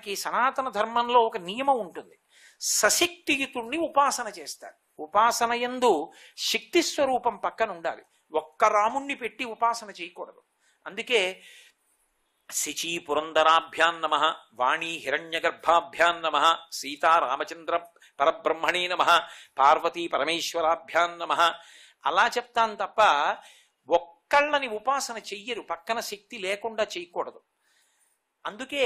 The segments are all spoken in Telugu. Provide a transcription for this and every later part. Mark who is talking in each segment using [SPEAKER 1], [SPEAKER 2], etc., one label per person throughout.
[SPEAKER 1] మనకి సనాతన ధర్మంలో ఒక నియమం ఉంటుంది. సశక్తియుతుణ్ణి ఉపాసన చేస్తారు. ఉపాసన యందు శక్తి స్వరూపం పక్కన ఉండాలి. ఒక్క రాముణ్ణి పెట్టి ఉపాసన చేయకూడదు. అందుకే శచీ పురందరాభ్యాం నమః, వాణీ హిరణ్యగర్భాభ్యాం నమః, సీతారామచంద్ర పరబ్రహ్మణే నమః, పార్వతీ పరమేశ్వరాభ్యాం నమః అలా చెప్తాను తప్ప ఒక్కళ్ళని ఉపాసన చెయ్యరు. పక్కన శక్తి లేకుండా చేయకూడదు. అందుకే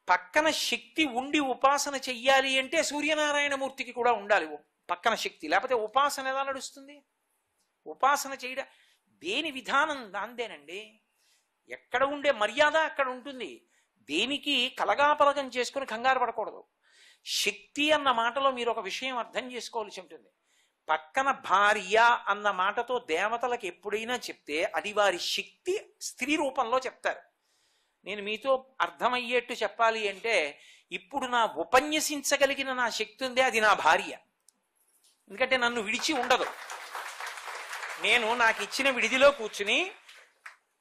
[SPEAKER 1] పక్కన శక్తి ఉండి ఉపాసన చెయ్యాలి అంటే సూర్యనారాయణమూర్తికి కూడా ఉండాలి పక్కన శక్తి. లేకపోతే ఉపాసన ఎలా నడుస్తుంది? ఉపాసన చేయడం దేని విధానం దాందేనండి. ఎక్కడ ఉండే మర్యాద అక్కడ ఉంటుంది. దేనికి కలగాపలగం చేసుకుని కంగారు పడకూడదు. శక్తి అన్న మాటలో మీరు ఒక విషయం అర్థం చేసుకోవాల్సి ఉంటుంది. పక్కన భార్య అన్న మాటతో దేవతలకు ఎప్పుడైనా చెప్తే అది వారి శక్తి స్త్రీ రూపంలో చెప్తారు. నేను మీతో అర్థమయ్యేట్టు చెప్పాలి అంటే, ఇప్పుడు నా ఉపన్యసించగలిగిన నా శక్తి ఉందే అది నా భార్య. ఎందుకంటే నన్ను విడిచి ఉండదు. నేను నాకు ఇచ్చిన విడిదిలో కూర్చుని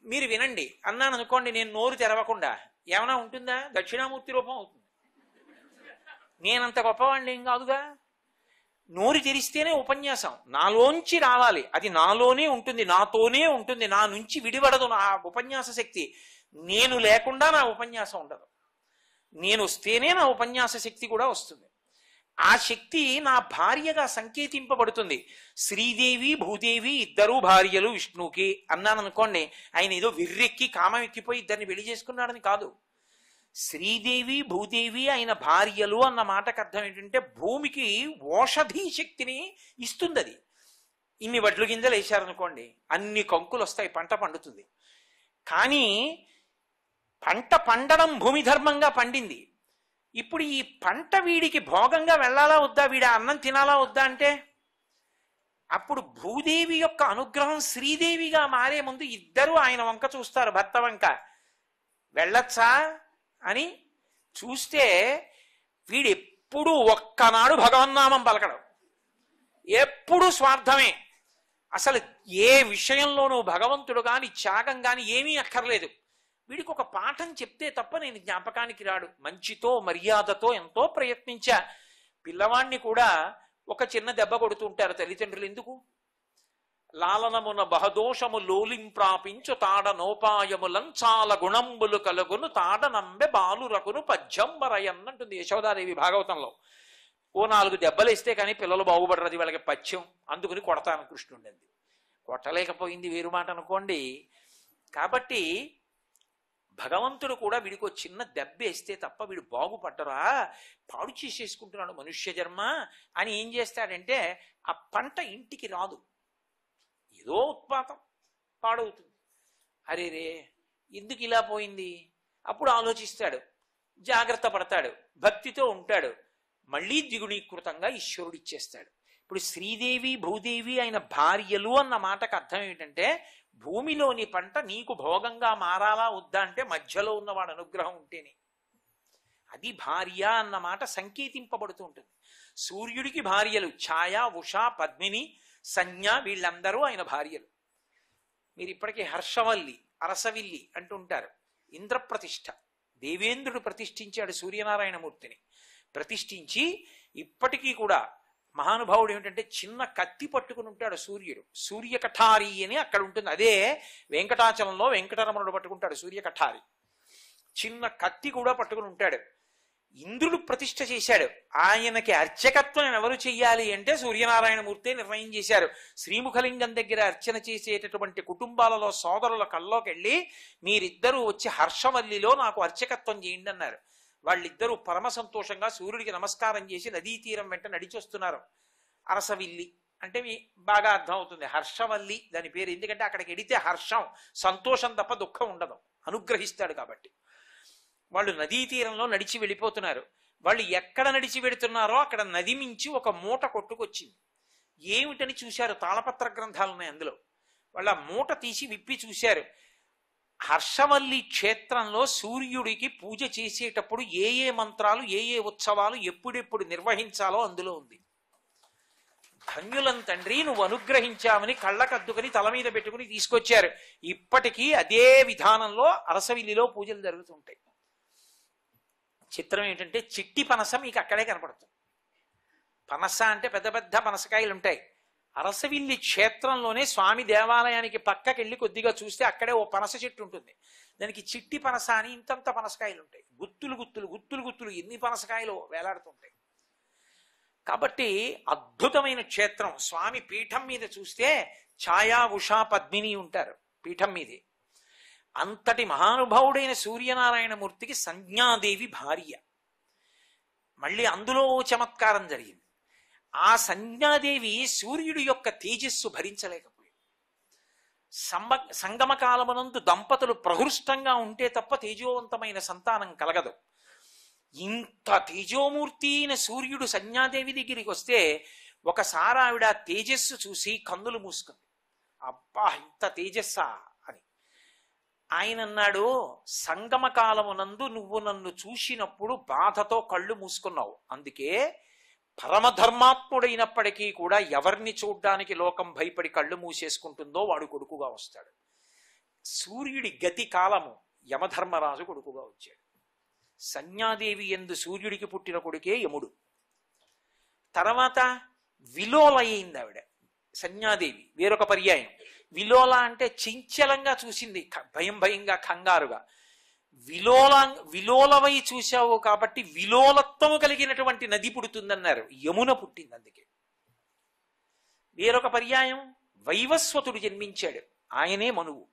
[SPEAKER 1] మీరు వినండి అన్నాను అనుకోండి, నేను నోరు తెరవకుండా ఏమైనా ఉంటుందా? దక్షిణామూర్తి రూపం అవుతుంది. నేనంత గొప్పవాడిని ఏం కాదుగా. నోరు తెరిస్తేనే ఉపన్యాసం నాలోంచి రావాలి. అది నాలోనే ఉంటుంది, నాతోనే ఉంటుంది, నా నుంచి విడిపడదు నా ఉపన్యాస శక్తి. నేను లేకుండా నా ఉపన్యాసం ఉండదు. నేను వస్తేనే నా ఉపన్యాస శక్తి కూడా వస్తుంది. ఆ శక్తి నా భార్యగా సంకేతింపబడుతుంది. శ్రీదేవి భూదేవి ఇద్దరు భార్యలు విష్ణువుకి అన్నాను అనుకోండి, ఆయన ఏదో విర్రెక్కి కామం ఎక్కిపోయి ఇద్దరిని పెళ్లి చేసుకున్నాడని కాదు. శ్రీదేవి భూదేవి ఆయన భార్యలు అన్న మాటకు అర్థం ఏంటంటే భూమికి ఓషధీ శక్తిని ఇస్తుంది. అది ఇన్ని వడ్లు గింజలు వేశారనుకోండి, అన్ని కంకులు వస్తాయి, పంట పండుతుంది. కానీ పంట పండడం భూమి ధర్మంగా పండింది. ఇప్పుడు ఈ పంట వీడికి భోగంగా వెళ్ళాలా వద్దా, వీడి అన్నం తినాలా వద్దా అంటే, అప్పుడు భూదేవి యొక్క అనుగ్రహం శ్రీదేవిగా మారే ముందు ఇద్దరు ఆయన వంక చూస్తారు, భర్త వంక. వెళ్ళొచ్చా అని చూస్తే వీడెప్పుడు ఒక్కనాడు భగవన్నామం పలకడం, ఎప్పుడు స్వార్థమే. అసలు ఏ విషయంలోనూ భగవంతుడు కాని త్యాగం కాని ఏమీ అక్కర్లేదు. వీడికి ఒక పాఠం చెప్తే తప్ప నేను జ్ఞాపకానికి రాడు. మంచితో మర్యాదతో ఎంతో ప్రయత్నించా. పిల్లవాణ్ణి కూడా ఒక చిన్న దెబ్బ కొడుతుంటారు తల్లిదండ్రులు. ఎందుకు? లాలనమున బహదోషము లోలింప్రాపించు తాడ నోపాయములం చాలా గుణంబులు కలుగును తాడ నంబె బాలురకును పద్యంబరయన్నంటుంది యశోదాదేవి భాగవతంలో. ఓ 4 దెబ్బలు ఇస్తే కానీ పిల్లలు బాగుపడరది, వాళ్ళకి పద్యం, అందుకుని కొడతాను కృష్ణుడి. కొట్టలేకపోయింది వేరు మాట అనుకోండి. కాబట్టి భగవంతుడు కూడా వీడికి ఒక చిన్న దెబ్బ వేస్తే తప్ప వీడు బాగుపడ్డరా, పాడు చేసేసుకుంటున్నాడు మనుష్య జన్మ అని ఏం చేస్తాడంటే ఆ పంట ఇంటికి రాదు. ఏదో ఉత్పాతం పాడవుతుంది. అరే రే ఎందుకు ఇలా పోయింది? అప్పుడు ఆలోచిస్తాడు, జాగ్రత్త పడతాడు, భక్తితో ఉంటాడు, మళ్ళీ ద్విగుణీకృతంగా ఈశ్వరుడు ఇచ్చేస్తాడు. ఇప్పుడు శ్రీదేవి భూదేవి ఆయన భార్యలు అన్న మాటకు అర్థం ఏంటంటే భూమిలోని పంట నీకు భోగంగా మారాలా వద్దా అంటే మధ్యలో ఉన్నవాడు అనుగ్రహం ఉంటేనే. అది భార్య అన్న మాట సంకేతింపబడుతూ ఉంటుంది. సూర్యుడికి భార్యలు ఛాయ, ఉష, పద్మిని, సంజ్ఞ, వీళ్ళందరూ ఆయన భార్యలు. మీరు ఇప్పటికీ హర్షవల్లి, అరసవిల్లి అంటుంటారు. ఇంద్రప్రతిష్ఠ దేవేంద్రుడు ప్రతిష్ఠించాడు సూర్యనారాయణమూర్తిని. ప్రతిష్ఠించి ఇప్పటికీ కూడా మహానుభావుడు ఏమిటంటే చిన్న కత్తి పట్టుకుని ఉంటాడు సూర్యుడు. సూర్యకఠారి అని అక్కడ ఉంటుంది. అదే వెంకటాచలంలో వెంకటరమణుడు పట్టుకుంటాడు సూర్యకఠారి. చిన్న కత్తి కూడా పట్టుకుని ఉంటాడు. ఇంద్రుడు ప్రతిష్ఠ చేశాడు. ఆయనకి అర్చకత్వం ఎవరు చెయ్యాలి అంటే సూర్యనారాయణమూర్తే నిర్ణయం చేశారు. శ్రీముఖలింగం దగ్గర అర్చన చేసేటటువంటి కుటుంబాలలో సోదరుల కల్లోకి వెళ్ళి మీరిద్దరూ వచ్చి హర్షవల్లిలో నాకు అర్చకత్వం చేయండి అన్నారు. వాళ్ళిద్దరూ పరమ సంతోషంగా సూర్యుడికి నమస్కారం చేసి నదీ తీరం వెంట నడిచొస్తున్నారు. అరసవిల్లి అంటే బాగా అర్థం అవుతుంది. హర్షవల్లి దాని పేరు. ఎందుకంటే అక్కడికి ఎడితే హర్షం, సంతోషం తప్ప దుఃఖం ఉండదు, అనుగ్రహిస్తాడు కాబట్టి. వాళ్ళు నదీ తీరంలో నడిచి వెళ్ళిపోతున్నారు. వాళ్ళు ఎక్కడ నడిచి వెడుతున్నారో అక్కడ నది మించి ఒక మూట కొట్టుకొచ్చింది. ఏమిటని చూశారు, తాళపత్ర గ్రంథాలు ఉన్నాయి అందులో. వాళ్ళు ఆ మూట తీసి విప్పి చూశారు. హర్షవల్లి క్షేత్రంలో సూర్యుడికి పూజ చేసేటప్పుడు ఏ ఏ మంత్రాలు, ఏ ఏ ఉత్సవాలు ఎప్పుడెప్పుడు నిర్వహించాలో అందులో ఉంది. ధన్యులం తండ్రి, నువ్వు అనుగ్రహించామని కళ్ళకద్దుకుని తల మీద పెట్టుకుని తీసుకొచ్చారు. ఇప్పటికీ అదే విధానంలో అరసవిల్లిలో పూజలు జరుగుతుంటాయి. చిత్రం ఏంటంటే చిట్టి పనస మీకు అక్కడే కనపడుతుంది. పనస అంటే పెద్ద పెద్ద పనసకాయలు ఉంటాయి. అరసవిల్లి క్షేత్రంలోనే స్వామి దేవాలయానికి పక్కకెళ్ళి కొద్దిగా చూస్తే అక్కడే ఓ పనస చెట్టు ఉంటుంది. దానికి చిట్టి పనస అని ఇంతంత పనసకాయలు ఉంటాయి. గుత్తులు గుత్తులు గుత్తులు గుత్తులు ఎన్ని పనసకాయలు వేలాడుతుంటాయి. కాబట్టి అద్భుతమైన క్షేత్రం. స్వామి పీఠం మీద చూస్తే ఛాయా ఉషా పద్మిని ఉంటారు పీఠం మీదే. అంతటి మహానుభావుడైన సూర్యనారాయణమూర్తికి సంజ్ఞాదేవి భార్య. మళ్ళీ అందులో చమత్కారం జరిగింది. ఆ సంజ్ఞాదేవి సూర్యుడి యొక్క తేజస్సు భరించలేకపోయింది. సంగమ కాలమునందు దంపతులు ప్రహృష్టంగా ఉంటే తప్ప తేజోవంతమైన సంతానం కలగదు. ఇంత తేజోమూర్తి అయిన సూర్యుడు సంజ్ఞాదేవి దగ్గరికి వస్తే ఒకసారి ఆవిడ తేజస్సు చూసి కన్నులు మూసుకుంది. అబ్బా ఇంత తేజస్సా అని. ఆయన అన్నాడు, సంగమ కాలమునందు నువ్వు నన్ను చూసినప్పుడు బాధతో కళ్ళు మూసుకున్నావు. అందుకే పరమధర్మాత్ముడైనప్పటికీ కూడా ఎవరిని చూడ్డానికి లోకం భయపడి కళ్ళు మూసేసుకుంటుందో వాడు కొడుకుగా వస్తాడు. సూర్యుడి గతి కాలము యమధర్మరాజు కొడుకుగా వచ్చాడు. సంజ్ఞాదేవి యందు సూర్యుడికి పుట్టిన కొడుకే యముడు. తర్వాత విలోల అయింది ఆవిడ సంజ్ఞాదేవి. వేరొక పర్యాయం. విలోల అంటే చించలంగా చూసింది, భయం భయంగా కంగారుగా. విలోలవై చూశావు కాబట్టి విలోలత్వము కలిగినటువంటి నది పుడుతుందన్నారు. యమున పుట్టింది అందుకే. వేరొక పర్యాయం వైవస్వతుడు జన్మించాడు. ఆయనే మనువు.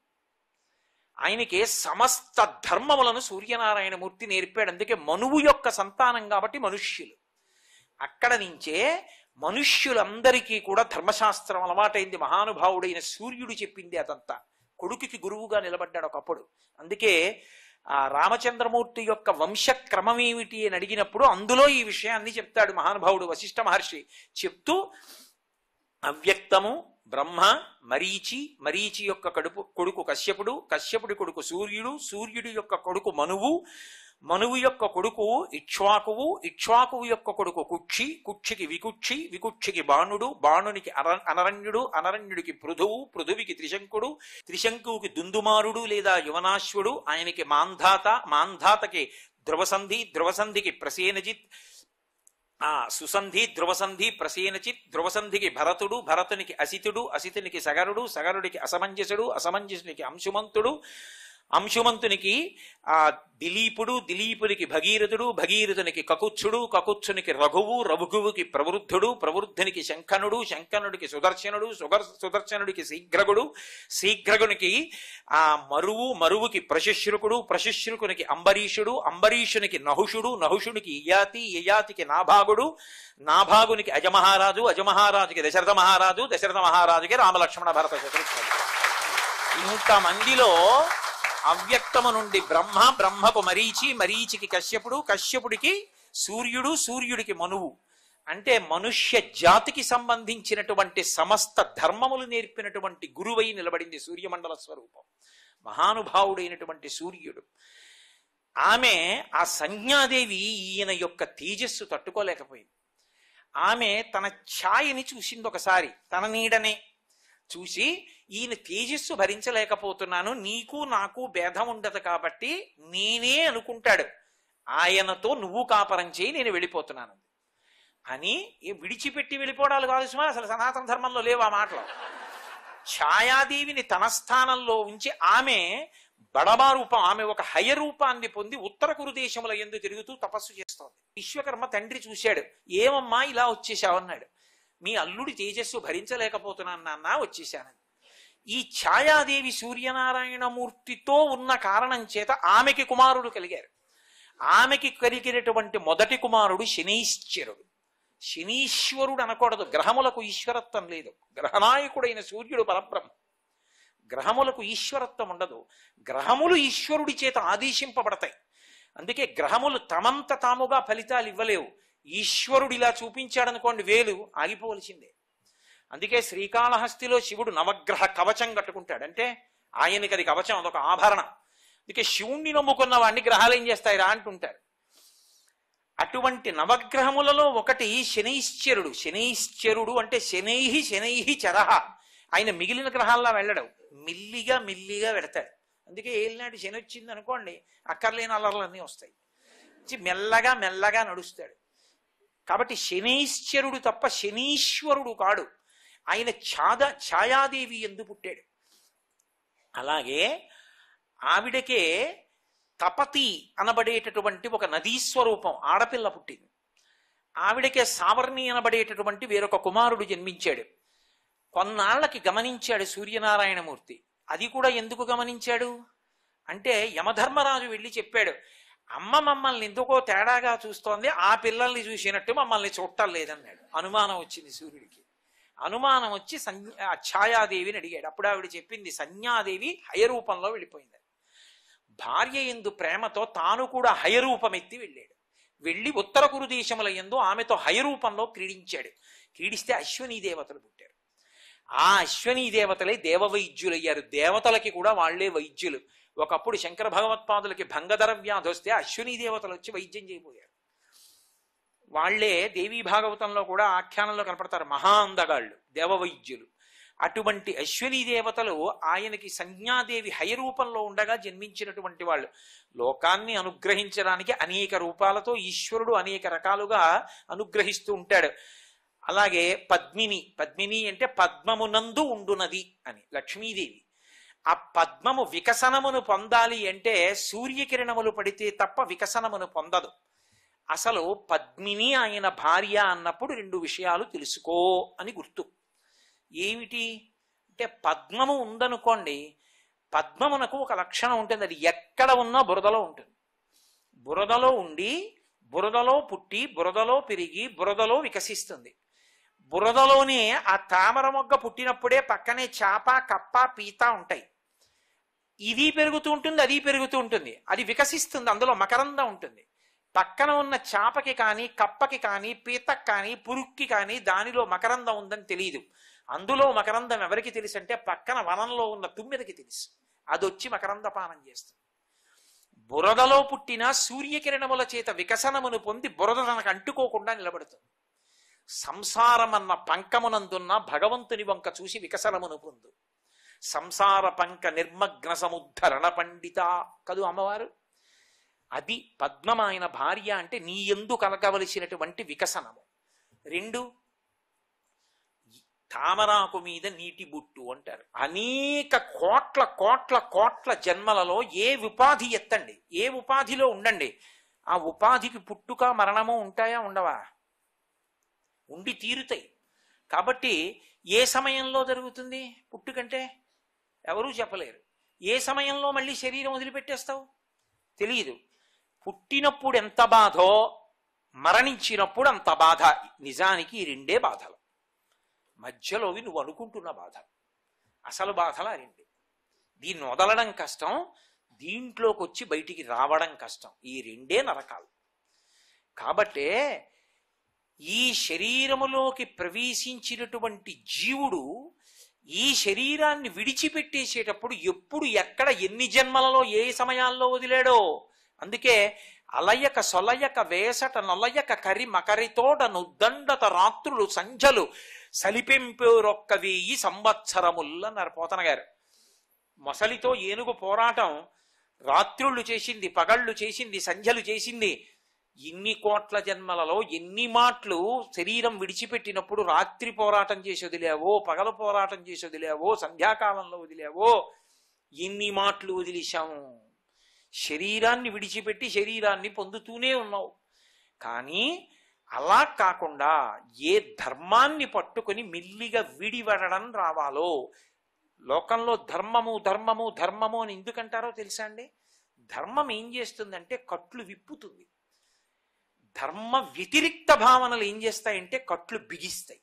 [SPEAKER 1] ఆయనకే సమస్త ధర్మములను సూర్యనారాయణమూర్తి నేర్పాడు. అందుకే మనువు యొక్క సంతానం కాబట్టి మనుష్యులు. అక్కడ నుంచే మనుష్యులందరికీ కూడా ధర్మశాస్త్రం అలవాటైంది. మహానుభావుడైన సూర్యుడు చెప్పింది అదంతా. కొడుకుకి గురువుగా నిలబడ్డాడు ఒకప్పుడు. అందుకే ఆ రామచంద్రమూర్తి యొక్క వంశక్రమం ఏమిటి అని అడిగినప్పుడు అందులో ఈ విషయాన్ని చెప్తాడు మహానుభావుడు వశిష్ఠ మహర్షి. చెప్తూ అవ్యక్తము బ్రహ్మ, మరీచి, మరీచి యొక్క కొడుకు కశ్యపుడు, కశ్యపుడి కొడుకు సూర్యుడు, సూర్యుడి యొక్క కొడుకు మనువు, మనువు యొక్క కొడుకు ఇక్ష్వాకువు, ఇక్ష్వాకువు యొక్క కొడుకు కుక్షి, కుక్షికి వికుక్షి, వికుక్షికి బాణుడు, బాణునికి అనరణ్యుడు, అనరణ్యుడికి పృథువు, పృథువికి త్రిశంకుడు, త్రిశంకువుకి దుందుమారుడు లేదా యువనాశ్వుడు, ఆయనకి మాంధాత, మాంధాతకి ధ్రువసంధి, ధ్రువసంధికి ప్రసేనజిత్, సుసంధి, ధ్రువసంధి, ప్రసేనచిత్, ధ్రువసంధికి భరతుడు, భరతునికి అసితుడు, అసితునికి సగరుడు, సగరుడికి అసమంజసుడు, అసమంజసునికి అంశుమంతుడు, అంశుమంతునికి దిలీపుడు, దిలీపునికి భగీరథుడు, భగీరథునికి కకుత్సుడు, కకుత్సునికి రఘువు, రఘువుకి ప్రవృద్ధుడు, ప్రవృద్ధునికి శంఖనుడు, శంఖనుడికి సుదర్శనుడు, సుదర్శనుడికి శీఘ్రగుడు, శీఘ్రగునికి మరువు, మరువుకి ప్రశుశ్రుకుడు, ప్రశుశ్రుకునికి అంబరీషుడు, అంబరీషునికి నహుషుడు, నహుషునికి యయాతి, యయాతికి నాభాగుడు, నాభాగునికి అజమహారాజు, అజమహారాజుకి దశరథ మహారాజు, దశరథ మహారాజుకి రామలక్ష్మణ భరత శత్రుఘ్నుడు. ఇంతమందిలో అవ్యక్తము నుండి బ్రహ్మ, బ్రహ్మకు మరీచి, మరీచికి కశ్యపుడు, కశ్యపుడికి సూర్యుడు, సూర్యుడికి మనువు. అంటే మనుష్య జాతికి సంబంధించినటువంటి సమస్త ధర్మములు నేర్పినటువంటి గురువై నిలబడింది సూర్యమండల స్వరూపం. మహానుభావుడైనటువంటి సూర్యుడు. ఆమె ఆ సంజ్ఞాదేవి ఈయన యొక్క తేజస్సు తట్టుకోలేకపోయింది. ఆమె తన ఛాయని చూసింది ఒకసారి, తన నీడనే చూసి, ఈయన తేజస్సు భరించలేకపోతున్నాను, నీకు నాకు భేదం ఉండదు కాబట్టి నేనే అనుకుంటాడు, ఆయనతో నువ్వు కాపరం చేయి, నేను వెళ్ళిపోతున్నాను అని. విడిచిపెట్టి వెళ్ళిపోవడాలు కాదు సుమా, అసలు సనాతన ధర్మంలో లేవు ఆ మాటలు. ఛాయాదేవిని తన స్థానంలో ఉంచి ఆమె బడబా రూపం, ఆమె ఒక హయ రూపాన్ని పొంది ఉత్తర కురు దేశముల యందు తిరుగుతూ తపస్సు చేస్తోంది. విశ్వకర్మ తండ్రి చూశాడు, ఏమమ్మా ఇలా వచ్చేసావన్నాడు. మీ అల్లుడి తేజస్సు భరించలేకపోతున్నాను నాన్న, వచ్చేసానని. ఈ ఛాయాదేవి సూర్యనారాయణమూర్తితో ఉన్న కారణం చేత ఆమెకి కుమారుడు కలిగారు. ఆమెకి కలిగినటువంటి మొదటి కుమారుడు శనీశ్వరుడు. శనీశ్వరుడు అనకూడదు, గ్రహములకు ఈశ్వరత్వం లేదు. గ్రహనాయకుడైన సూర్యుడు పరబ్రహ్మ. గ్రహములకు ఈశ్వరత్వం ఉండదు. గ్రహములు ఈశ్వరుడి చేత ఆదేశింపబడతాయి. అందుకే గ్రహములు తమంత తాముగా ఫలితాలు ఇవ్వలేవు. ఈశ్వరుడు ఇలా చూపించాడనుకోండి, వేలు ఆగిపోవలసిందే. అందుకే శ్రీకాళహస్తిలో శివుడు నవగ్రహ కవచం కట్టుకుంటాడు. అంటే ఆయనకి అది కవచం, అదొక ఆభరణం. అందుకే శివుణ్ణి నమ్ముకున్న వాడిని గ్రహాలు ఏం చేస్తాయిరా అంటుంటారు. అటువంటి నవగ్రహములలో ఒకటి శనైశ్చరుడు. శనైశ్చరుడు అంటే శనైహి శనైహి చరహ. ఆయన మిగిలిన గ్రహాల్లో వెళ్ళడం, మిల్లిగా మిల్లిగా వెడతాడు. అందుకే ఏలినాటి శని వచ్చింది అనుకోండి, అక్కర్లేని అల్లర్లన్నీ వస్తాయి. మెల్లగా మెల్లగా నడుస్తాడు. కాబట్టి శనైశ్చరుడు తప్ప శనీశ్వరుడు కాడు. ఆయన ఛాయాదేవి ఎందు పుట్టాడు. అలాగే ఆవిడకే తపతి అనబడేటటువంటి ఒక నదీస్వరూపం ఆడపిల్ల పుట్టింది. ఆవిడకే సావర్ణి అనబడేటటువంటి వేరొక కుమారుడు జన్మించాడు. కొన్నాళ్లకి గమనించాడు సూర్యనారాయణమూర్తి. అది కూడా ఎందుకు గమనించాడు అంటే యమధర్మరాజు వెళ్ళి చెప్పాడు, అమ్మ మమ్మల్ని ఎందుకో తేడాగా చూస్తోంది, ఆ పిల్లల్ని చూసినట్టు మమ్మల్ని చూడటం లేదన్నాడు. అనుమానం వచ్చింది సూర్యుడికి. అనుమానం వచ్చి ఛాయాదేవిని అడిగాడు. అప్పుడు ఆవిడ చెప్పింది సంజ్ఞాదేవి హయరూపంలో వెళ్ళిపోయింది. భార్య యందు ప్రేమతో తాను కూడా హయరూపం ఎత్తి వెళ్ళాడు. వెళ్ళి ఉత్తర కురు దేశముల యందు ఆమెతో హయరూపంలో క్రీడించాడు. క్రీడిస్తే అశ్వనీ దేవతలు పుట్టారు. ఆ అశ్వనీ దేవతలే దేవవైద్యులయ్యారు. దేవతలకి కూడా వాళ్లే వైద్యులు. ఒకప్పుడు శంకర భగవత్పాదులకి భంగధర వ్యాధి వస్తే అశ్వనీ దేవతలు వచ్చి వైద్యం చేయబోయారు. వాళ్లే దేవీ భాగవతంలో కూడా ఆఖ్యానంలో కనపడతారు, మహా అందగాళ్ళు, దేవవైద్యులు. అటువంటి అశ్వనీ దేవతలు ఆయనకి సంజ్ఞాదేవి హయరూపంలో ఉండగా జన్మించినటువంటి వాళ్ళు. లోకాన్ని అనుగ్రహించడానికి అనేక రూపాలతో ఈశ్వరుడు అనేక రకాలుగా అనుగ్రహిస్తూ ఉంటాడు. అలాగే పద్మిని, పద్మిని అంటే పద్మమునందు ఉండునది అని లక్ష్మీదేవి. ఆ పద్మము వికసనమును పొందాలి అంటే సూర్యకిరణములు పడితే తప్ప వికసనమును పొందదు. అసలు పద్మిని ఆయన భార్య అన్నప్పుడు రెండు విషయాలు తెలుసుకో అని గుర్తు. ఏమిటి అంటే పద్మము ఉందనుకోండి, పద్మమునకు ఒక లక్షణం ఉంటుంది, అది ఎక్కడ ఉన్నా బురదలో ఉంటుంది. బురదలో ఉండి బురదలో పుట్టి బురదలో పెరిగి బురదలో వికసిస్తుంది. బురదలోనే ఆ తామర మొగ్గ పుట్టినప్పుడే పక్కనే చాప కప్ప పీత ఉంటాయి. ఇది పెరుగుతూ ఉంటుంది, అది పెరుగుతూ ఉంటుంది, అది వికసిస్తుంది, అందులో మకరందం ఉంటుంది. పక్కన ఉన్న చాపకి కానీ కప్పకి కానీ పీతకి కానీ పురుక్కి కానీ దానిలో మకరందం ఉందని తెలియదు. అందులో మకరందం ఎవరికి తెలుసు అంటే పక్కన వనంలో ఉన్న తుమ్మెదకి తెలుసు. అది వచ్చి మకరంద పానం చేస్తుంది. బురదలో పుట్టిన సూర్యకిరణముల చేత వికసనమును పొంది బురద తనకు అంటుకోకుండా నిలబడుతుంది. సంసారం అన్న పంకమునందున్న భగవంతుని వంక చూసి వికసనమును పొందు. సంసార పంక నిర్మగ్న సముద్ధరణ పండిత కదు అమ్మవారు. అది పద్మమైన భార్య అంటే నీ యందు కలగవలసినటువంటి వికసనము. రెండు, తామరాకు మీద నీటి బుట్టు అంటారు. అనేక కోట్ల కోట్ల కోట్ల జన్మలలో ఏ ఉపాధి ఎత్తండి, ఏ ఉపాధిలో ఉండండి, ఆ ఉపాధికి పుట్టుక మరణము ఉంటాయా ఉండవా? ఉండి తీరుతాయి. కాబట్టి ఏ సమయంలో జరుగుతుంది పుట్టుకంటే ఎవరూ చెప్పలేరు. ఏ సమయంలో మళ్ళీ శరీరం వదిలిపెట్టేస్తావు తెలియదు. పుట్టినప్పుడు ఎంత బాధో మరణించినప్పుడు అంత బాధ. నిజానికి ఈ రెండే బాధలు. మధ్యలోవి నువ్వు అనుకుంటున్న బాధ, అసలు బాధలు ఆ రెండే. దీన్ని వదలడం కష్టం, దీంట్లోకి వచ్చి బయటికి రావడం కష్టం. ఈ రెండే నరకాలు. కాబట్టే ఈ శరీరములోకి ప్రవేశించినటువంటి జీవుడు ఈ శరీరాన్ని విడిచిపెట్టేసేటప్పుడు ఎప్పుడు ఎక్కడ ఎన్ని జన్మలలో ఏ సమయాల్లో వదిలాడో. అందుకే అలయక సొలయక వేసట నొలయక కరి మకరితోడ నుద్దండత రాత్రులు సంధ్యలు సలిపెంపేరొక్క 1000 సంవత్సరములన్నారు పోతన గారు. మొసలితో ఏనుగు పోరాటం రాత్రుళ్ళు చేసింది, పగళ్ళు చేసింది, సంధ్యలు చేసింది. ఇన్ని కోట్ల జన్మలలో ఎన్ని మాటలు శరీరం విడిచిపెట్టినప్పుడు రాత్రి పోరాటం చేసి వదిలేవో, పగలు పోరాటం చేసి వదిలేవో, సంధ్యాకాలంలో వదిలేవో, ఎన్ని మాటలు వదిలేశాము. శరీరాన్ని విడిచిపెట్టి శరీరాన్ని పొందుతూనే ఉన్నావు. కానీ అలా కాకుండా ఏ ధర్మాన్ని పట్టుకొని మెల్లిగా విడివడడం రావాలో. లోకంలో ధర్మము ధర్మము ధర్మము అని ఎందుకంటారో తెలుసా అండి? ధర్మం ఏం చేస్తుందంటే కట్లు విప్పుతుంది. ధర్మ వ్యతిరిక్త భావనలు ఏం చేస్తాయంటే కట్లు బిగిస్తాయి.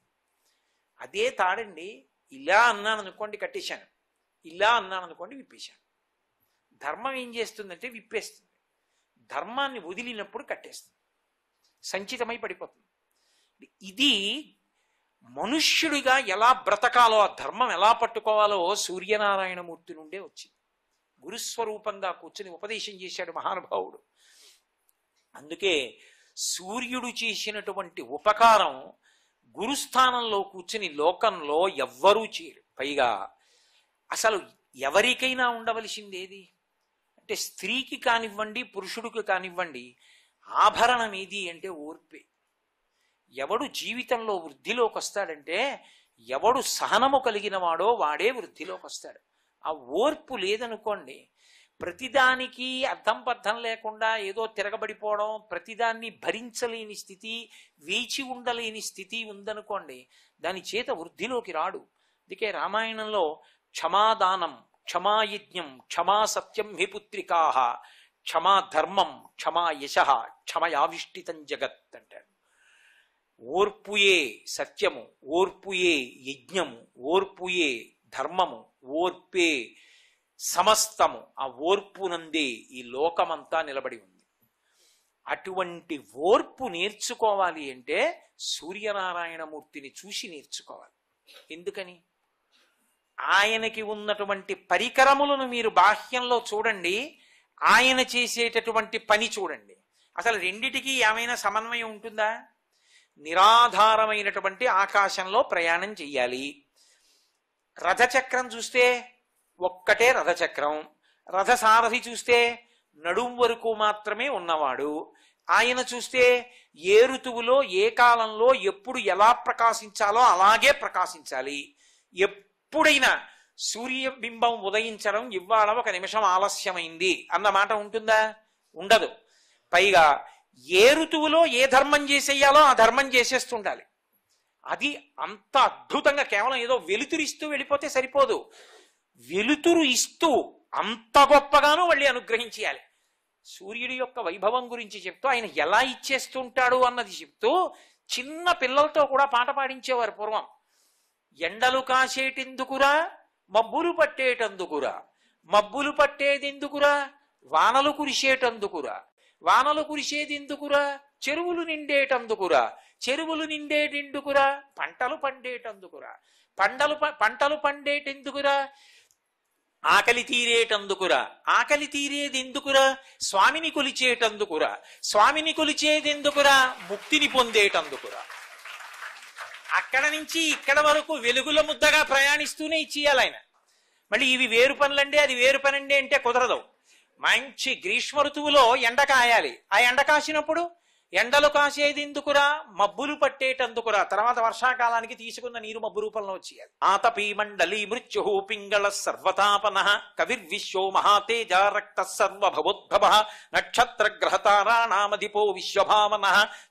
[SPEAKER 1] అదే తాడండి. ఇలా అన్నాను అనుకోండి కట్టేశాను, ఇలా అన్నాను అనుకోండి విప్పేశాను. ధర్మం ఏం చేస్తుందంటే విప్పేస్తుంది. ధర్మాన్ని వదిలినప్పుడు కట్టేస్తుంది, సంచితమై పడిపోతుంది. ఇది మనుష్యుడిగా ఎలా బ్రతకాలో, ఆ ధర్మం ఎలా పట్టుకోవాలో సూర్యనారాయణమూర్తి నుండే వచ్చింది. గురుస్వరూపంగా కూర్చుని ఉపదేశం చేశాడు మహానుభావుడు. అందుకే సూర్యుడు చేసినటువంటి ఉపకారం గురుస్థానంలో కూర్చుని లోకంలో ఎవ్వరూ చేయరు. పైగా అసలు ఎవరికైనా ఉండవలసింది ఏది అంటే స్త్రీకి కానివ్వండి పురుషుడికి కానివ్వండి ఆభరణం ఏది అంటే ఓర్పే. ఎవడు జీవితంలో వృద్ధిలోకి వస్తాడంటే ఎవడు సహనము కలిగిన వాడో వాడే వృద్ధిలోకి వస్తాడు. ఆ ఓర్పు లేదనుకోండి, ప్రతిదానికి అర్థం పర్థం లేకుండా ఏదో తిరగబడిపోవడం, ప్రతిదాన్ని భరించలేని స్థితి, వేచి ఉండలేని స్థితి ఉందనుకోండి, దాని చేత వృద్ధిలోకి రాడు. అందుకే రామాయణంలో క్షమాదానం, క్షమాయజ్ఞం, క్షమా సత్యం హి పుత్రికాః, క్షమా ధర్మం, క్షమా యశః, క్షమయావిష్టితం జగత్ అంటాడు. ఓర్పుయే సత్యము, ఓర్పుయే యజ్ఞము, ఓర్పుయే ధర్మము, ఓర్పే సమస్తము. ఆ ఓర్పునందే ఈ లోకమంతా నిలబడి ఉంది. అటువంటి ఓర్పు నేర్చుకోవాలి అంటే సూర్యనారాయణమూర్తిని చూసి నేర్చుకోవాలి. ఎందుకని? ఆయనకి ఉన్నటువంటి పరికరములను మీరు బాహ్యంలో చూడండి, ఆయన చేసేటటువంటి పని చూడండి. అసలు రెండిటికి ఏమైనా సమన్వయం ఉంటుందా? నిరాధారమైనటువంటి ఆకాశంలో ప్రయాణం చెయ్యాలి. రథచక్రం చూస్తే ఒక్కటే రథచక్రం, రథసారథి చూస్తే నడుం వరకు మాత్రమే ఉన్నవాడు. ఆయన చూస్తే ఏ ఋతువులో ఏ కాలంలో ఎప్పుడు ఎలా ప్రకాశించాలో అలాగే ప్రకాశించాలి. ఎప్పుడైనా సూర్యబింబం ఉదయించడం ఇవాళ 1 నిమిషం ఆలస్యమైంది అన్న మాట ఉంటుందా? ఉండదు. పైగా ఏ ఋతువులో ఏ ధర్మం చేసేయాలో ఆ ధర్మం చేసేస్తుండాలి. అది అంత అద్భుతంగా కేవలం ఏదో వెలుతురిస్తూ వెళ్ళిపోతే సరిపోదు. వెలుతురు ఇస్తూ అంత గొప్పగానూ మళ్ళీ అనుగ్రహించేయాలి. సూర్యుడి యొక్క వైభవం గురించి చెప్తూ ఆయన ఎలా ఇచ్చేస్తుంటాడు అన్నది చెప్తూ చిన్న పిల్లలతో కూడా పాట పాడించేవారు పూర్వం. ఎండలు కాసేటెందుకురా, మబ్బులు పట్టేటందుకురా, మబ్బులు పట్టేదెందుకురా, వానలు కురిసేటందుకురా, వానలు కురిసేదెందుకురా, చెరువులు నిండేటందుకురా, చెరువులు నిండేటెందుకురా, పంటలు పండేటందుకురా, పంటలు పండేటెందుకురా, ఆకలి తీరేటందుకురా, ఆకలి తీరేదెందుకురా, స్వామిని కొలిచేటందుకురా, స్వామిని కొలిచేదెందుకురా, ముక్తిని పొందేటందుకురా. అక్కడ నుంచి ఇక్కడ వరకు వెలుగుల ముద్దగా ప్రయాణిస్తూనే ఇచ్చేయాలి ఆయన. మళ్ళీ ఇవి వేరు పనులండి, అది వేరు పనండి అంటే కుదరదు. మంచి గ్రీష్మ ఋతువులో ఎండ కాయాలి. ఆ ఎండ కాసినప్పుడు ఎండలు కాసేది ఎందుకురా, మబ్బులు పట్టేటందుకురా. తర్వాత వర్షాకాలానికి తీసుకున్న నీరు మబ్బు రూపంలో వచ్చేయాలి. ఆతపీ మండలీ మృత్యు పింగళ సర్వతాపన కవిర్విశ్వో మహాతేజ రక్త సర్వభవోద్భవ నక్షత్ర గ్రహతారాణామధిపో విశ్వభావన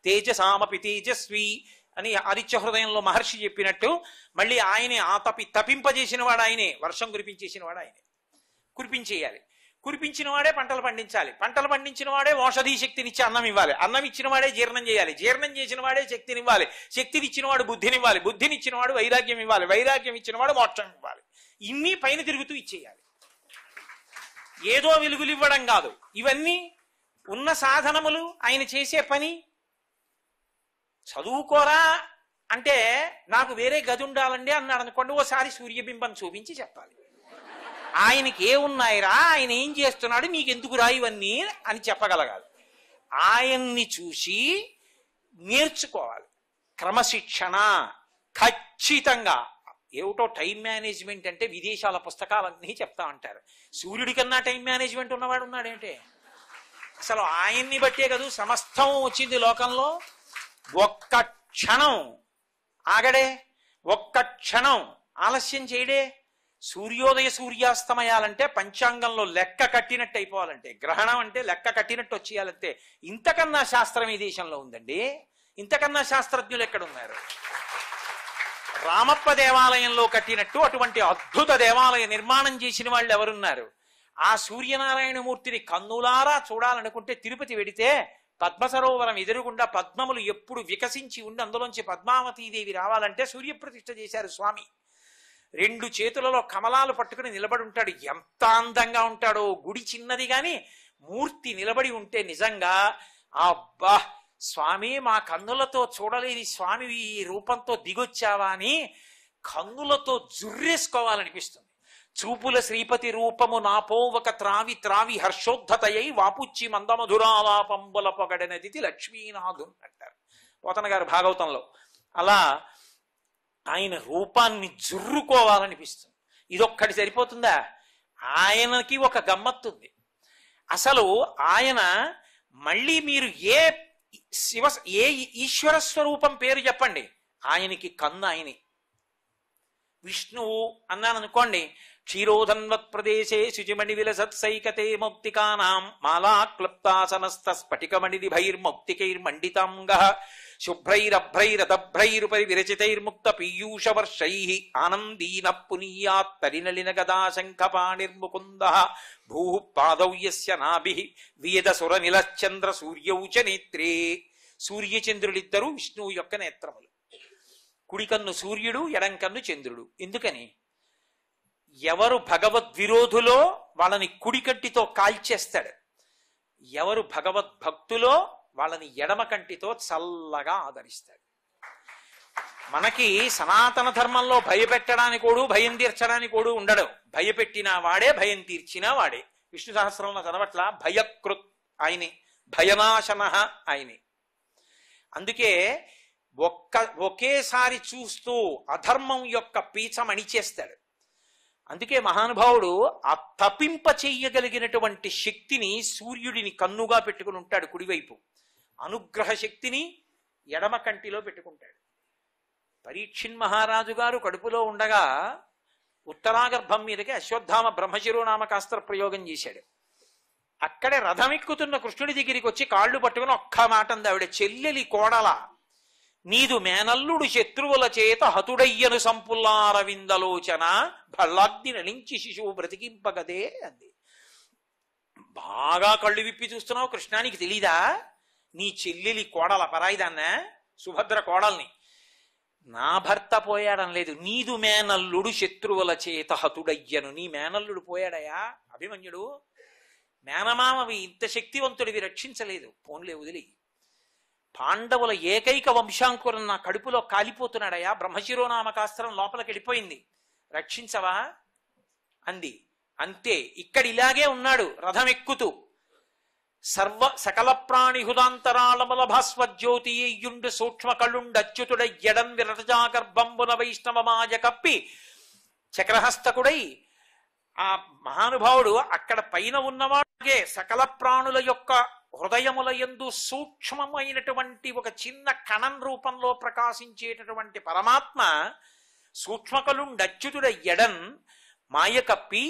[SPEAKER 1] తేజసామపి తేజస్వి అని ఆదిత్య హృదయంలో మహర్షి చెప్పినట్టు మళ్ళీ ఆయనే తపింపజేసిన వాడు ఆయనే, వర్షం కురిపించేసిన వాడు ఆయనే. కురిపించేయాలి. కురిపించిన వాడే పంటలు పండించాలి. పంటలు పండించిన వాడే ఔషధీ శక్తినిచ్చి అన్నం ఇవ్వాలి. అన్నం ఇచ్చిన వాడే జీర్ణం చేయాలి. జీర్ణం చేసిన వాడే శక్తినివ్వాలి. శక్తినిచ్చిన వాడు బుద్ధినివ్వాలి. బుద్ధినిచ్చిన వాడు వైరాగ్యం ఇవ్వాలి. వైరాగ్యం ఇచ్చిన వాడు మోక్షం ఇవ్వాలి. ఇన్ని పైన తిరుగుతూ ఇచ్చేయాలి. ఏదో వెలుగులు ఇవ్వడం కాదు. ఇవన్నీ ఉన్న సాధనములు, ఆయన చేసే పని. చదువుకోరా అంటే నాకు వేరే గది ఉండాలండి అన్నాడు అనుకోండి, ఓసారి సూర్యబింబం చూపించి చెప్పాలి. ఆయనకి ఏమున్నాయిరా, ఆయన ఏం చేస్తున్నాడు, నీకెందుకురా ఇవన్నీ అని చెప్పగలగాలి. ఆయన్ని చూసి నేర్చుకోవాలి. క్రమశిక్షణ ఖచ్చితంగా. ఏమిటో టైం మేనేజ్మెంట్ అంటే విదేశాల పుస్తకాలన్నీ చెప్తా ఉంటారు. సూర్యుడి కన్నా టైం మేనేజ్మెంట్ ఉన్నవాడు ఉన్నాడంటే అసలు ఆయన్ని బట్టే కదా సమస్తం వచ్చింది లోకంలో. ఒక్క క్షణం ఆగడే, ఒక్క క్షణం ఆలస్యం చేయడే. సూర్యోదయ సూర్యాస్తమయాలంటే పంచాంగంలో లెక్క కట్టినట్టు అయిపోవాలంటే, గ్రహణం అంటే లెక్క కట్టినట్టు వచ్చేయాలంటే ఇంతకన్నా శాస్త్రం ఈ దేశంలో ఉందండి. ఇంతకన్నా శాస్త్రజ్ఞులు ఎక్కడున్నారు? రామప్ప దేవాలయంలో కట్టినట్టు అటువంటి అద్భుత దేవాలయ నిర్మాణం చేసిన వాళ్ళు ఎవరున్నారు? ఆ సూర్యనారాయణమూర్తిని కన్నులారా చూడాలనుకుంటే తిరుపతి వెడితే పద్మసరోవరం ఎదురుగుండా పద్మములు ఎప్పుడు వికసించి ఉండి అందులోంచి పద్మావతీదేవి రావాలంటే సూర్యప్రతిష్ఠ చేశారు స్వామి. 2 చేతులలో కమలాలు పట్టుకుని నిలబడి ఉంటాడు. ఎంత అందంగా ఉంటాడో. గుడి చిన్నది గాని మూర్తి నిలబడి ఉంటే నిజంగా అబ్బా స్వామి, మా కన్నులతో చూడలేని స్వామి ఈ రూపంతో దిగొచ్చావా అని కన్నులతో జుర్రేసుకోవాలనిపిస్తుంది. చూపుల శ్రీపతి రూపము నాపోవక త్రావి త్రావి హర్షోద్ధతయై వాపుచ్చి మందమధురాలాపంబుల పొగడనదితి లక్ష్మీనాథు అంటారు పోతన గారు భాగవతంలో. అలా ఆయన రూపాన్ని జుర్రుకోవాలనిపిస్తుంది. ఇదొక్కటి సరిపోతుందా? ఆయనకి ఒక గమ్మత్తుంది. అసలు ఆయన మళ్ళీ మీరు ఏ శివ ఏ ఈశ్వర స్వరూపం పేరు చెప్పండి, ఆయనకి కన్ను ఆయనే. విష్ణువు అన్నాను అనుకోండి, క్షీరోధన్వత్ ప్రదేశే శుచిమణి విలసత్సైకతే మౌక్తికానాం మాలా క్లుప్తాసనస్థ స్ఫటికమణిదిభైర్మౌక్తికైర్మండితాంగ శుభ్రైరభ్రైరతభ్రైరుపరి విరచితైర్ముక్త పీయూషవర్షై ఆనందీన పునీయాత్ తరినలిన గదా శంఖపాణిర్ముకుంద భూ పాదౌ యస్య నాభి వేదసుర నిలశ్చంద్ర సూర్యౌ చ నేత్రే. సూర్యచంద్రులిద్దరూ విష్ణువు యొక్క నేత్రములు. కుడికన్ను సూర్యుడు, ఎడంకన్ను చంద్రుడు. ఎందుకని? ఎవరు భగవద్విరోధులో వాళ్ళని కుడికంటితో కాల్చేస్తాడు, ఎవరు భగవద్భక్తులో వాళ్ళని ఎడమ కంటితో చల్లగా ఆదరిస్తాడు. మనకి సనాతన ధర్మంలో భయపెట్టడానికి కూడా భయం తీర్చడానికి కూడా ఉండడు. భయపెట్టినా వాడే, భయం తీర్చినా వాడే. విష్ణు సహస్రంలో చదవట్ల భయకృత్ ఆయనే, భయనాశన ఆయనే. అందుకే ఒకేసారి చూస్తూ అధర్మం యొక్క పీచం అణిచేస్తాడు. అందుకే మహానుభావుడు ఆ తపింప చెయ్యగలిగినటువంటి శక్తిని సూర్యుడిని కన్నుగా పెట్టుకుని ఉంటాడు కుడివైపు, అనుగ్రహ శక్తిని ఎడమ కంటిలో పెట్టుకుంటాడు. పరీక్షిన్ మహారాజు గారు కడుపులో ఉండగా ఉత్తరాగర్భం మీదకి అశ్వత్థామ బ్రహ్మశిరోనామకాస్త్ర ప్రయోగం చేశాడు. అక్కడే రథం ఎక్కుతున్న కృష్ణుడి దగ్గరికి వచ్చి కాళ్ళు పట్టుకుని ఒక్క మాట అంది ఆవిడ, చెల్లెలి కోడల, నీదు మేనల్లుడు శత్రువుల చేత హతుడయ్యను సంపుల్లారవిందలోచన భళ్ళాగ్ని నలించి శిశువు బ్రతికింపగదే అంది. బాగా కళ్ళు విప్పి చూస్తున్నావు కృష్ణానికి తెలీదా? నీ చెల్లెలి కోడల, పరాయిదాన్న సుభద్ర కోడల్ని. నా భర్త పోయాడనలేదు, నీదు మేనల్లుడు శత్రువుల చేత హతుడయ్యను. నీ మేనల్లుడు పోయాడయా అభిమన్యుడు, మేనమామవి ఇంత శక్తివంతుడివి రక్షించలేదు, పోన్లే వదిలి. పాండవుల ఏకైక వంశాంకురం నా కడుపులో కాలిపోతున్నాడయా, బ్రహ్మశిరోనామకాస్త్రం లోపలికి వెళ్ళిపోయింది, రక్షించవా అంది. అంతే, ఇక్కడ ఇలాగే ఉన్నాడు రథం ఎక్కుతూ. సకల ప్రాణి హుదాంతరాళముల భాస్వజ్యోతి అయ్యుండు సూక్ష్మ కళ్ళుండచ్యుతుడ ఎడం విరటజాగర్భంబున వైష్ణవమాయ కప్పి చక్రహస్తకుడై ఆ మహానుభావుడు అక్కడ పైన ఉన్నవాడే సకల ప్రాణుల యొక్క హృదయముల యందు సూక్ష్మమైనటువంటి ఒక చిన్న కణం రూపంలో ప్రకాశించేటటువంటి పరమాత్మ సూక్ష్మకలుండచ్యుతుడ ఎడన్ మాయ కప్పి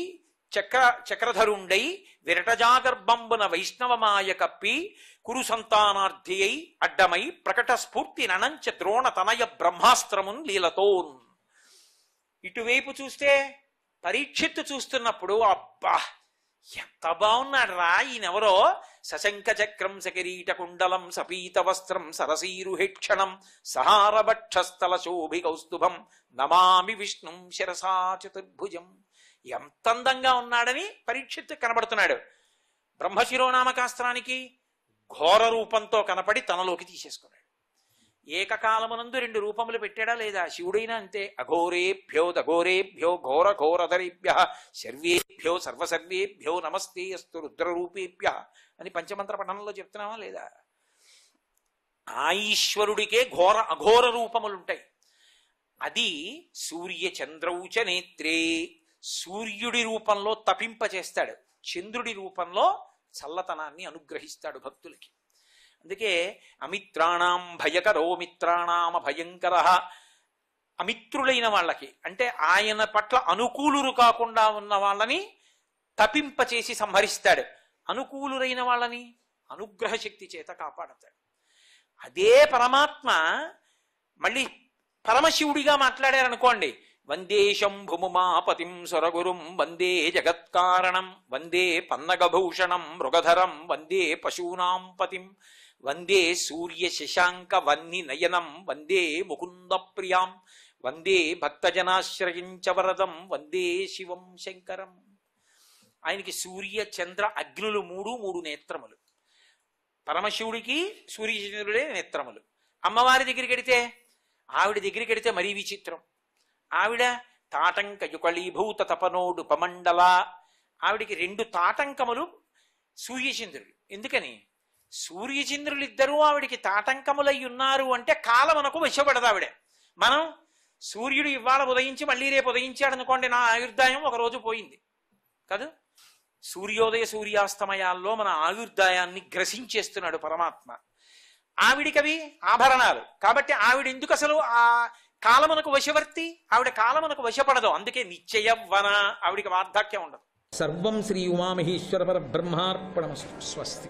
[SPEAKER 1] చక్రధరుండై విరటజాగర్భంబున వైష్ణవమాయ కప్పి కురు సంతానార్థి అయి అడ్డమై ప్రకట స్ఫూర్తి ననంచ ద్రోణ తనయ బ్రహ్మాస్త్రమున్ లీలతోన్. ఇటువైపు చూస్తే పరీక్షిత్తు చూస్తున్నప్పుడు అబ్బా ఎంత బాగున్నాడు రా ఈయనెవరో, సశంక చక్రం సకిరీట కుండలం సపీత వస్త్రం సరసీరుహేక్షణం సహారభక్షస్థల శోభి కౌస్తుభం నమామి విష్ణుం శిరసా చతుర్భుజం. ఎంత అందంగా ఉన్నాడని పరీక్షిత్తు కనబడుతున్నాడు. బ్రహ్మశిరోనామకాస్త్రానికి ఘోర రూపంతో కనపడి తనలోకి తీసేసుకున్నాడు. ఏకకాలమునందు రెండు రూపములు పెట్టాడా లేదా? శివుడైనా అంతే. అఘోరేభ్యో దఘోరేభ్యో ఘోర ఘోరధరేభ్య సర్వేభ్యో సర్వసర్వేభ్యో నమస్తే అస్తు రుద్రరూపేభ్య అని పంచమంత్ర పఠనంలో చెప్తున్నావా లేదా? ఆ ఈశ్వరుడికే ఘోర అఘోర రూపములుంటాయి. అది సూర్య చంద్రౌచ నేత్రే, సూర్యుడి రూపంలో తపింపచేస్తాడు, చంద్రుడి రూపంలో చల్లతనాన్ని అనుగ్రహిస్తాడు భక్తులకి. అందుకే అమిత్రాణం భయకరో మిత్రాణామ భయంకర, అమిత్రులైన వాళ్ళకి అంటే ఆయన పట్ల అనుకూలురు కాకుండా ఉన్న వాళ్ళని తపింపచేసి సంహరిస్తాడు, అనుకూలురైన వాళ్ళని అనుగ్రహ శక్తి చేత కాపాడతాడు. అదే పరమాత్మ మళ్ళీ పరమశివుడిగా మాట్లాడారనుకోండి, వందే శంభుముమాపతిం సురగురుం వందే జగత్కారణం వందే పన్నగభూషణం మృగధరం వందే పశూనాం పతిం వందే సూర్య శశాంక వన్ని నయనం వందే ముకుంద ప్రియాం వందే భక్తజనాశ్రయించ వరదం వందే శివం శంకరం. ఆయనకి సూర్య చంద్ర అగ్నులు మూడు నేత్రములు. పరమశివుడికి సూర్యచంద్రుడే నేత్రములు. అమ్మవారి దగ్గరికి వెడితే, ఆవిడ దగ్గరికి వెడితే మరీ విచిత్రం. ఆవిడ తాటంక యుకళీభూత తపనోడు పమండల, ఆవిడికి రెండు తాటంకములు సూర్యచంద్రుడు. ఎందుకని? సూర్యచంద్రులిద్దరూ ఆవిడికి తాటంకములై ఉన్నారు అంటే కాలమునకు వశపడదు ఆవిడ. మనం సూర్యుడు ఇవాళ ఉదయించి మళ్ళీ రేపు ఉదయించాడు అనుకోండి, నా ఆయుర్దాయం ఒక రోజు పోయింది కాదు. సూర్యోదయ సూర్యాస్తమయాల్లో మన ఆయుర్దాయాన్ని గ్రసించేస్తున్నాడు పరమాత్మ. ఆవిడికవి ఆభరణాలు కాబట్టి ఆవిడ ఎందుకు అసలు ఆ కాలమునకు వశవర్తి? ఆవిడ కాలమునకు వశపడదు. అందుకే నిత్యయవ్వన, ఆవిడికి వార్ధక్యం ఉండదు.
[SPEAKER 2] సర్వం శ్రీ ఉమామహేశ్వర పరబ్రహ్మార్పణమస్తు. స్వస్తి.